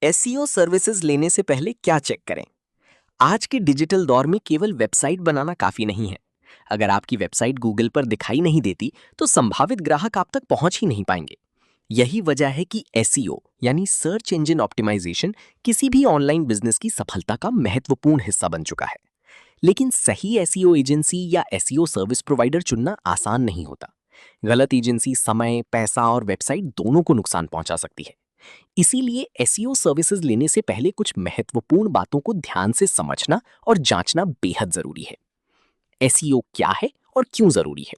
SEO services लेने से पहले क्या चेक करें? आज के डिजिटल दौर में केवल वेबसाइट बनाना काफी नहीं है। अगर आपकी वेबसाइट गूगल पर दिखाई नहीं देती, तो संभावित ग्राहक आप तक पहुंच ही नहीं पाएंगे। यही वजह है कि एसईओ यानी सर्च इंजन ऑप्टिमाइजेशन किसी भी ऑनलाइन बिजनेस की सफलता का महत्वपूर्ण हिस्सा बन चुका है। लेकिन सही एसईओ एजेंसी या एसईओ सर्विस प्रोवाइडर चुनना आसान नहीं होता। गलत एजेंसी समय, पैसा और वेबसाइट दोनों को नुकसान पहुंचा सकती है। इसीलिए एसईओ सर्विसेज लेने से पहले कुछ महत्वपूर्ण बातों को ध्यान से समझना और जांचना बेहद जरूरी है। एसईओ क्या है और क्यों जरूरी है?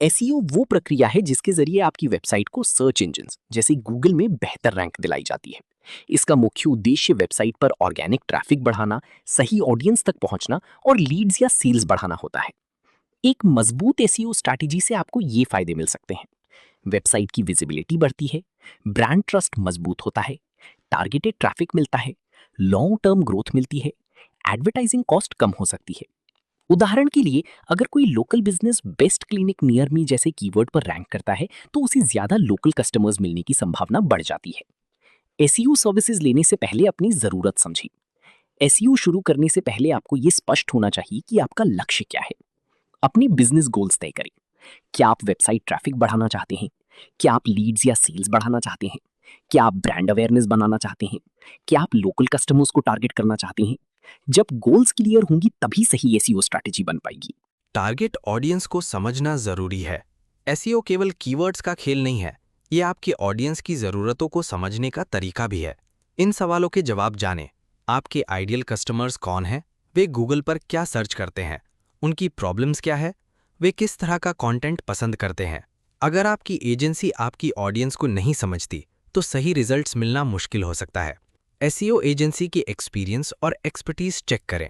एसईओ वो प्रक्रिया है जिसके जरिए आपकी वेबसाइट को सर्च इंजन जैसे गूगल में बेहतर रैंक दिलाई जाती है। इसका मुख्य उद्देश्य वेबसाइट पर ऑर्गेनिक ट्रैफिक बढ़ाना, सही ऑडियंस तक पहुंचना और लीड्स या सेल्स बढ़ाना होता है। एक मजबूत एसईओ स्ट्रैटेजी से आपको ये फायदे मिल सकते हैं। वेबसाइट की विजिबिलिटी बढ़ती है, ब्रांड ट्रस्ट मजबूत होता है, टारगेटेड ट्रैफिक मिलता है, लॉन्ग टर्म ग्रोथ मिलती है, एडवर्टाइजिंग कॉस्ट कम हो सकती है। उदाहरण के लिए, अगर कोई local business best clinic near me जैसे कीवर्ड पर रैंक करता है, तो उसे ज्यादा लोकल कस्टमर्स मिलने की संभावना बढ़ जाती है। एसईओ सर्विसेज लेने से पहले अपनी जरूरत समझिए। एसईओ शुरू करने से पहले आपको ये स्पष्ट होना चाहिए कि आपका लक्ष्य क्या है। अपनी बिजनेस गोल्स तय करें। क्या आप वेबसाइट ट्रैफिक बढ़ाना चाहते हैं? क्या आप लीड्स या सेल्स बढ़ाना चाहते हैं? क्या आप ब्रांड अवेयरनेस बनाना चाहते हैं? क्या आप लोकल कस्टमर्स को टारगेट करना चाहते हैं? जब गोल्स क्लियर होंगी तभी सही एसईओ स्ट्रैटेजी बन पाएगी। टारगेट ऑडियंस को समझना जरूरी है। एसईओ केवल कीवर्ड्स का खेल नहीं है, ये आपकी ऑडियंस की जरूरतों को समझने का तरीका भी है। इन सवालों के जवाब जानें। आपके आइडियल कस्टमर्स कौन हैं? वे गूगल पर क्या सर्च करते हैं? उनकी प्रॉब्लम्स क्या है? वे किस तरह का कंटेंट पसंद करते हैं? अगर आपकी एजेंसी आपकी ऑडियंस को नहीं समझती, तो सही रिजल्ट्स मिलना मुश्किल हो सकता है। एसईओ एजेंसी की एक्सपीरियंस और एक्सपर्टीज चेक करें।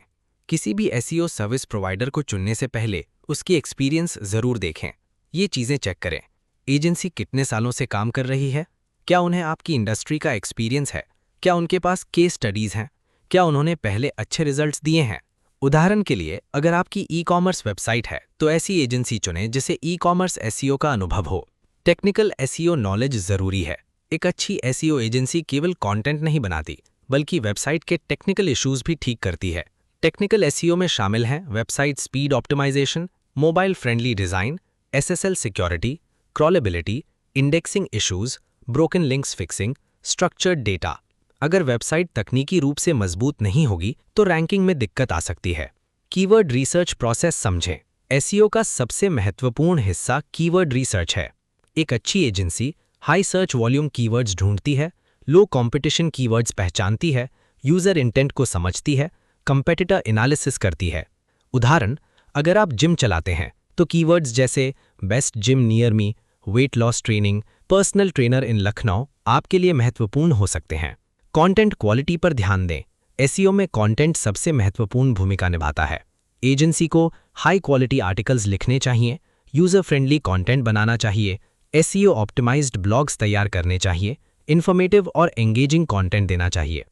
किसी भी एसईओ सर्विस प्रोवाइडर को चुनने से पहले उसकी एक्सपीरियंस जरूर देखें। ये चीजें चेक करें। एजेंसी कितने सालों से काम कर रही है? क्या उन्हें आपकी इंडस्ट्री का एक्सपीरियंस है? क्या उनके पास केस स्टडीज हैं? क्या उन्होंने पहले अच्छे रिजल्ट्स दिए हैं? उदाहरण के लिए, अगर आपकी ई कॉमर्स वेबसाइट है, तो ऐसी एजेंसी चुनें जिसे ई कॉमर्स एसईओ का अनुभव हो। टेक्निकल एसईओ नॉलेज जरूरी है। एक अच्छी एसईओ एजेंसी केवल कंटेंट नहीं बनाती, बल्कि वेबसाइट के टेक्निकल इश्यूज भी ठीक करती है। टेक्निकल एसईओ में शामिल हैं website speed optimisation, mobile friendly design, SSL security, crawlability, indexing issues, broken links fixing, structured data. अगर वेबसाइट तकनीकी रूप से मजबूत नहीं होगी, तो रैंकिंग में दिक्कत आ सकती है। कीवर्ड रिसर्च प्रोसेस समझें। एसईओ का सबसे महत्वपूर्ण हिस्सा कीवर्ड रिसर्च है। एक अच्छी agency high search volume keywords ढूंढती है, लो कंपटीशन कीवर्ड्स पहचानती है, यूजर इंटेंट को समझती है, कंपेटिटर एनालिसिस करती है। उदाहरण, अगर आप जिम चलाते हैं, तो कीवर्ड्स जैसे best gym near me, weight loss training, personal trainer in Lucknow आपके लिए महत्वपूर्ण हो सकते हैं। कंटेंट क्वालिटी पर ध्यान दें। एसईओ में कंटेंट सबसे महत्वपूर्ण भूमिका निभाता है। एजेंसी को हाई क्वालिटी आर्टिकल्स लिखने चाहिए, यूजर फ्रेंडली कंटेंट बनाना चाहिए, एसईओ ऑप्टिमाइज्ड ब्लॉग्स तैयार करने चाहिए, इन्फॉर्मेटिव और एंगेजिंग कंटेंट देना चाहिए।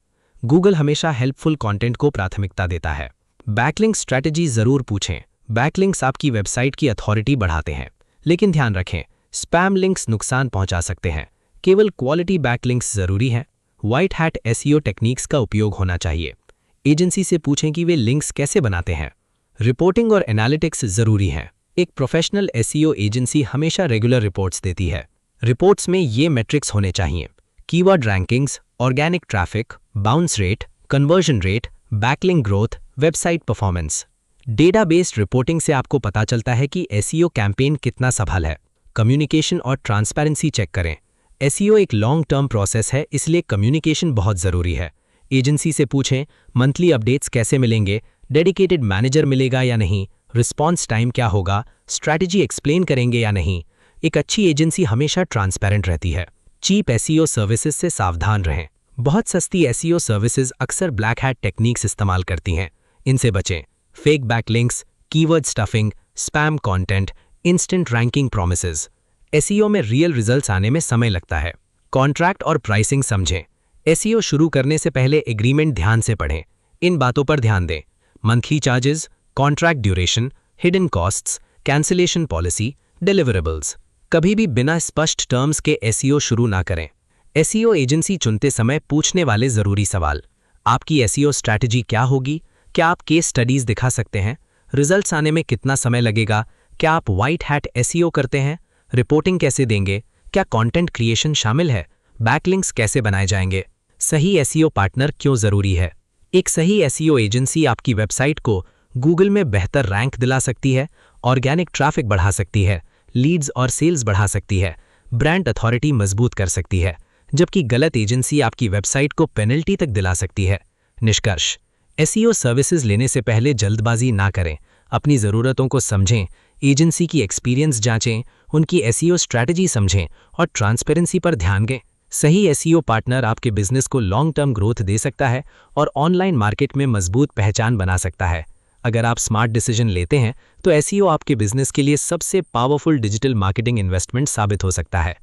गूगल हमेशा हेल्पफुल कंटेंट को प्राथमिकता देता है। बैकलिंक स्ट्रैटेजी जरूर पूछें। बैकलिंक्स आपकी वेबसाइट की अथॉरिटी बढ़ाते हैं, लेकिन ध्यान रखें, स्पैम लिंक्स नुकसान पहुंचा सकते हैं। केवल क्वालिटी बैकलिंक्स जरूरी है। व्हाइट हैट एसईओ टेक्निक्स का उपयोग होना चाहिए। एजेंसी से पूछें कि वे लिंक्स कैसे बनाते हैं। रिपोर्टिंग और एनालिटिक्स जरूरी हैं। एक प्रोफेशनल एसईओ एजेंसी हमेशा रेगुलर रिपोर्ट्स देती है। रिपोर्ट्स में ये मैट्रिक्स होने चाहिए: keyword rankings, organic traffic, bounce rate, conversion rate, backlink growth, website performance. Data based reporting से आपको पता चलता है कि एसईओ कैंपेन कितना सफल है। कम्युनिकेशन और ट्रांसपेरेंसी चेक करें। एसईओ एक लॉन्ग टर्म प्रोसेस है, इसलिए कम्युनिकेशन बहुत जरूरी है। एजेंसी से पूछें, मंथली अपडेट्स कैसे मिलेंगे, डेडिकेटेड मैनेजर मिलेगा या नहीं, रिस्पॉन्स टाइम क्या होगा, स्ट्रैटेजी एक्सप्लेन करेंगे या नहीं। एक अच्छी एजेंसी हमेशा ट्रांसपेरेंट रहती है। चीप एसईओ सर्विसेज से सावधान रहें। बहुत सस्ती एसईओ सर्विसेज अक्सर ब्लैक हैट टेक्निक्स इस्तेमाल करती हैं। इनसे बचें। Fake backlinks, keyword stuffing, spam content, instant ranking promises. SEO में रियल रिजल्ट्स आने में समय लगता है। कॉन्ट्रैक्ट और प्राइसिंग समझें। एसईओ शुरू करने से पहले एग्रीमेंट ध्यान से पढ़ें। इन बातों पर ध्यान दें: monthly charges, contract duration, hidden costs, cancellation policy, deliverables. कभी भी बिना स्पष्ट टर्म्स के एसईओ शुरू ना करें। एसईओ एजेंसी चुनते समय पूछने वाले जरूरी सवाल। आपकी एसईओ स्ट्रैटेजी क्या होगी? क्या आप केस स्टडीज दिखा सकते हैं? रिजल्ट्स आने में कितना समय लगेगा? क्या आप व्हाइट हैट एसईओ करते हैं? रिपोर्टिंग कैसे देंगे? क्या कंटेंट क्रिएशन शामिल है? बैकलिंक्स कैसे बनाए जाएंगे? सही एसईओ पार्टनर क्यों जरूरी है? एक सही एसईओ एजेंसी आपकी वेबसाइट को गूगल में बेहतर रैंक दिला सकती है, ऑर्गेनिक ट्रैफिक बढ़ा सकती है, लीड्स और सेल्स बढ़ा सकती है, ब्रांड अथॉरिटी मजबूत कर सकती है, जबकि गलत एजेंसी आपकी वेबसाइट को पेनल्टी तक दिला सकती है। निष्कर्ष, एसईओ सर्विसेज लेने से पहले जल्दबाजी ना करें। अपनी ज़रूरतों को समझें, एजेंसी की एक्सपीरियंस जांचें, उनकी एसईओ स्ट्रैटेजी समझें और ट्रांसपेरेंसी पर ध्यान दें। सही एसईओ पार्टनर आपके बिजनेस को लॉन्ग टर्म ग्रोथ दे सकता है और ऑनलाइन मार्केट में मजबूत पहचान बना सकता है। अगर आप स्मार्ट डिसीजन लेते हैं तो एसईओ आपके बिजनेस के लिए सबसे पावरफुल डिजिटल मार्केटिंग इन्वेस्टमेंट साबित हो सकता है।